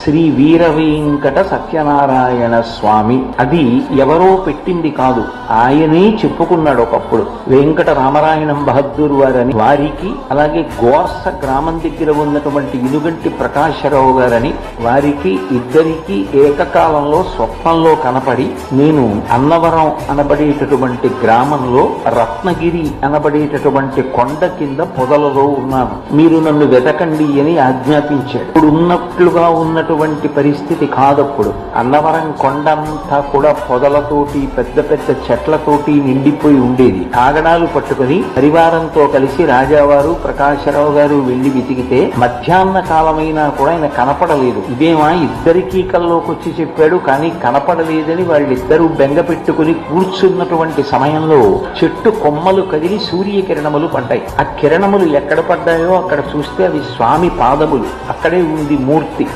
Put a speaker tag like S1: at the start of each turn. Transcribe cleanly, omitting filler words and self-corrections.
S1: శ్రీ వీర వెంకట సత్యనారాయణ స్వామి. అది ఎవరో పెట్టింది కాదు, ఆయనే చెప్పుకున్నాడు ఒకప్పుడు. వెంకట రామరాయణం బహద్దూర్ వారని వారికి, అలాగే గోర్స గ్రామం దగ్గర ఉన్నటువంటి ఇనుగంటి ప్రకాశరావు గారని వారికి ఇద్దరికి ఏకకాలంలో స్వప్నంలో కనపడి, నేను అన్నవరం అనబడేటటువంటి గ్రామంలో రత్నగిరి అనబడేటటువంటి కొండ కింద పొదలలో ఉన్నాను, మీరు నన్ను వెతకండి అని ఆజ్ఞాపించాడు. ఇప్పుడు ఉన్నట్లుగా ఉన్నటువంటి పరిస్థితి కాదప్పుడు. అన్నవరం కొండంతా కూడా పొదలతోటి పెద్ద పెద్ద చెట్లతోటి నిండిపోయి ఉండేది. కాగడాలు పట్టుకుని పరివారంతో కలిసి రాజావారు ప్రకాశరావు గారు వెళ్లి వెతికితే మధ్యాహ్న కాలమైనా కూడా ఆయన కనపడలేదు. ఇదేమా ఇద్దరికీ కల్లోకి వచ్చి చెప్పాడు, కానీ కనపడలేదని వాళ్ళిద్దరూ బెంగ పెట్టుకుని కూర్చున్నటువంటి సమయంలో చెట్టు కొమ్మలు కదిలి సూర్యకిరణములు పడ్డాయి. ఆ కిరణములు ఎక్కడ పడ్డాయో అక్కడ చూస్తే అవి స్వామి పాదములు, అక్కడే ఉంది మూర్తి.